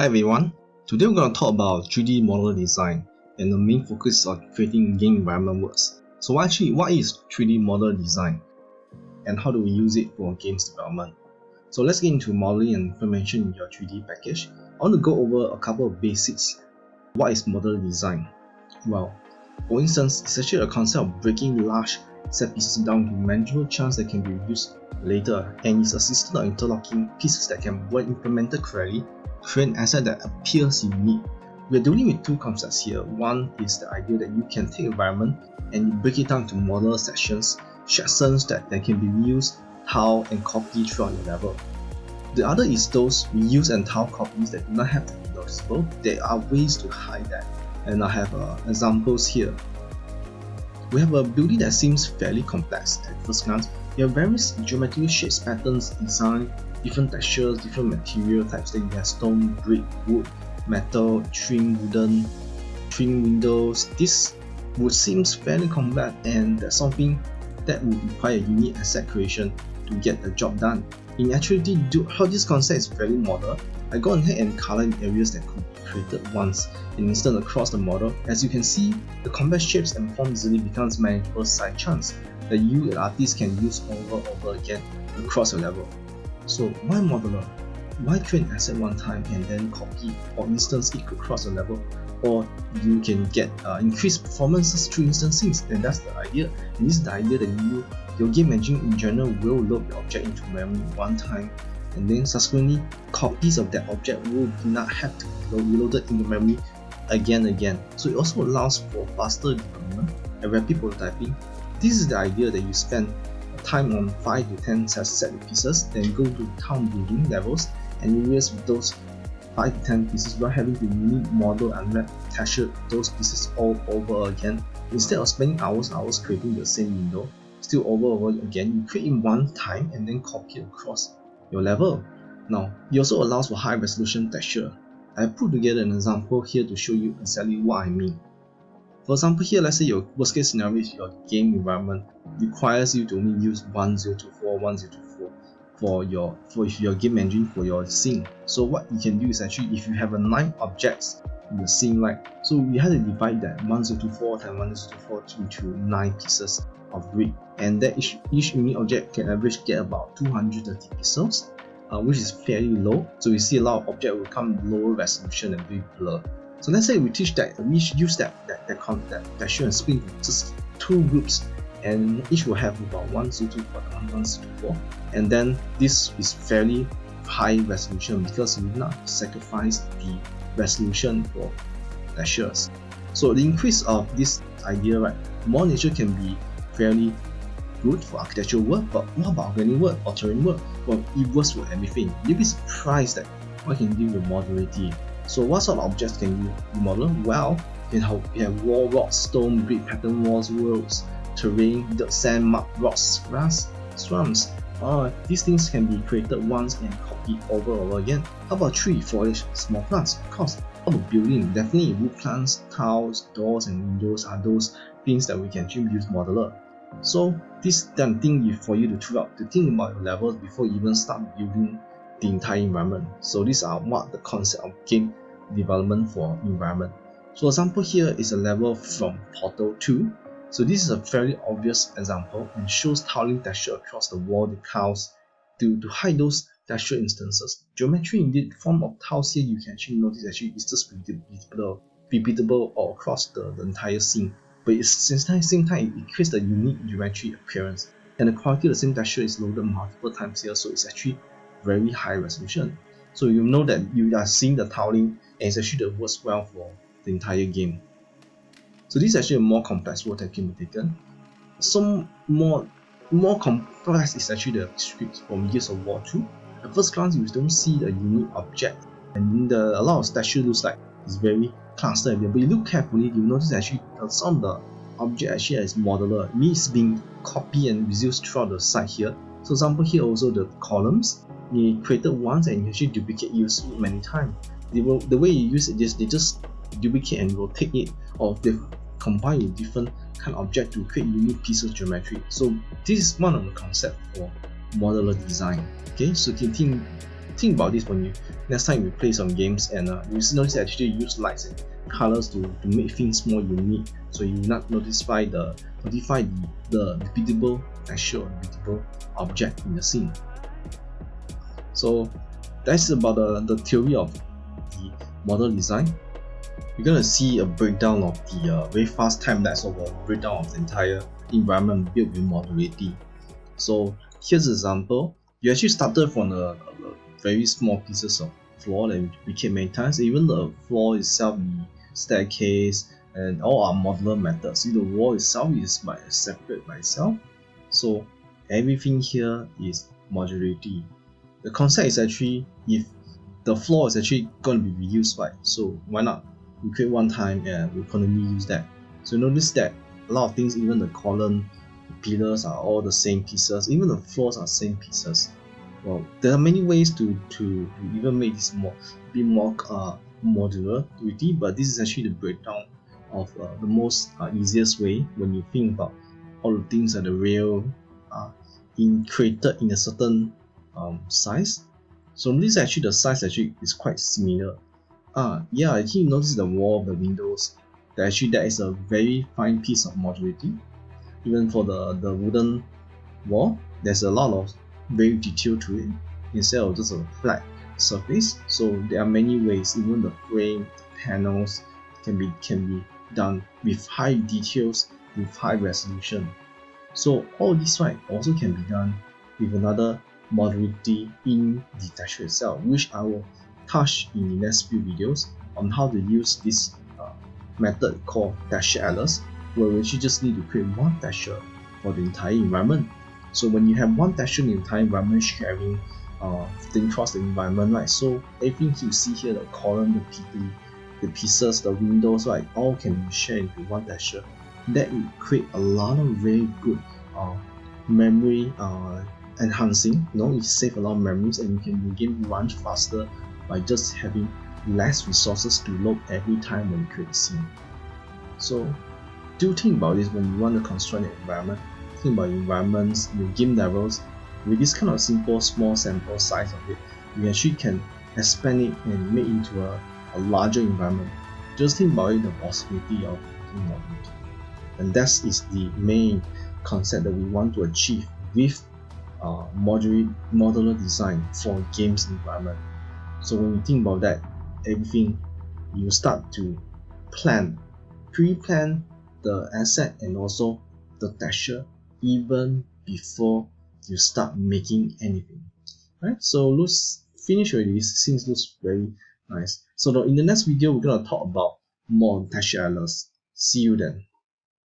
Hi everyone, today we're going to talk about 3D modular design and the main focus on creating game environment works. So what is 3D modular design and how do we use it for games development? So let's get into modeling and information in your 3D package. I want to go over a couple of basics. What is modular design? Well, for instance, it's actually a concept of breaking large set pieces down to manageable chunks that can be used later, and it's a system of interlocking pieces that can, when implemented correctly, create an asset that appears unique. We're dealing with two concepts here. One is the idea that you can take environment and you break it down to modular sections that can be used, tiled, and copied throughout your level. The other is those reuse and tile copies that do not have to be noticeable. There are ways to hide that, and I have examples here. We have a building that seems fairly complex at first glance. You have various geometrical shapes, patterns, design, different textures, different material types. Then you have stone, brick, wood, metal, trim, wooden, trim windows. This would seem fairly complex, and that's something that would require unique asset creation to get the job done. In actuality, how this concept is very modular, I go ahead and color in areas that could be created once and instant across the model. As you can see, the complex shapes and forms easily becomes manageable side chunks that you as artists can use over and over again across your level. So why modular? Why create an asset one time and then copy or instance it across the level? Or you can get increased performances through instancing, and that's the idea. And this is the idea that your game engine in general will load the object into memory one time, and then subsequently copies of that object will not have to be reloaded into memory again. So it also allows for faster development and rapid prototyping. This is the idea that you spend time on 5 to 10 set pieces, then go to town building levels and areas with those 5 to 10 pieces without having to model and texture those pieces all over again. Instead of spending hours creating the same window, still over again, you create in one time and then copy it across your level. Now, it also allows for high resolution texture. I put together an example here to show you exactly what I mean. For example here, let's say your worst case scenario is your game environment requires you to only use 1024 for your game engine for your scene. So what you can do is actually, if you have 9 objects in the scene, right? So we have to divide that 1024 times 1024 into 9 pieces of grid, and that each unique object can average get about 230 pixels, which is fairly low. So you see a lot of objects will come lower resolution and very blur. So let's say we use that texture and split into just 2 groups, and each will have about 1024 and 1024, and then this is fairly high resolution because you will not sacrifice the resolution for textures. So the increase of this idea, right, Modular Nature can be fairly good for architectural work, but what about organic work or terrain work? Well, it works for everything. You'll be surprised at what you can do with modularity. So what sort of objects can you model? Well, you have wall, rocks, stone, brick, pattern walls, roads, terrain, dirt, sand, mud, rocks, grass, swamps. These things can be created once and copied over and over again. How about tree, foliage, small plants? Of course. How about building? Definitely wood plants, tiles, doors, and windows are those things that we can use modular. So this then thing for you to think about your levels before you even start building the entire environment. So these are what the concept of game development for environment. So example here is a level from Portal 2. So this is a fairly obvious example and shows tiling texture across the wall decals to hide those texture instances. Geometry in the form of tiles here, you can actually notice it's just repeatable all across the entire scene. But at the same time, it creates a unique geometry appearance, and the quality of the same texture is loaded multiple times here, so it's actually very high resolution. So you know that you are seeing the tiling, and it's actually that works well for the entire game. So this is actually a more complex work that can be taken. Some more complex is actually the script from Gears of War 2. At first glance, you don't see a unique object, and a lot of texture looks like it's very clustered here. But you look carefully, you notice actually some of the object actually is modular. It means being copied and reused throughout the side here. So example here also the columns, you created once and you actually duplicate use it many times. The way you use it is they just duplicate and rotate it, or they combine with different kind of object to create unique pieces of geometry. So this is one of the concepts for modular design. Okay, so think about this when you next time we play some games, and you notice actually use lights and colors to make things more unique, so you not notify the repeatable texture or repeatable object in the scene. So that's about the theory of the model design. We're gonna see a breakdown of the very fast time-lapse of a breakdown of the entire environment built with modularity. So here's an example. You actually started from a very small pieces of floor that became many times. Even the floor itself, the staircase, and all are modular methods. See, the wall itself is separate by itself. So everything here is modularity. The concept is actually, if the floor is actually going to be reused, right? So why not? We create one time and we continue use that. So notice that a lot of things, even the column, the pillars are all the same pieces, even the floors are same pieces. Well, there are many ways to even make this be more modularity, but this is actually the breakdown of the most easiest way when you think about all the things that the real created in a certain size. So this actually, the size actually is quite similar. Yeah, actually notice the wall of the windows. That is a very fine piece of modularity. Even for the wooden wall, there's a lot of very detail to it instead of just a flat surface. So there are many ways. Even the frame, the panels can be done with high details, with high resolution. So all this, right, also can be done with another modularity in the texture itself, which I will touch in the next few videos on how to use this method called texture atlas, where we actually just need to create one texture for the entire environment. So when you have one texture in the entire environment sharing thing across the environment, right? So everything you see here, the column, the pieces, the windows, right, all can be shared into one texture. That will create a lot of very good memory enhancing. You save a lot of memories, and you can begin run faster by just having less resources to load every time when you create a scene. So do think about this when you want to construct an environment. Think about environments, your game levels. With this kind of simple small sample size of it, you actually can expand it and make it into a larger environment. Just think about it, the possibility of modularity. And that is the main concept that we want to achieve with modular design for games environment. So when you think about that, everything, you start to pre-plan the asset and also the texture even before you start making anything. Right? So let's finish with this since it looks very nice. So in the next video, we're gonna talk about more texture atlas. See you then.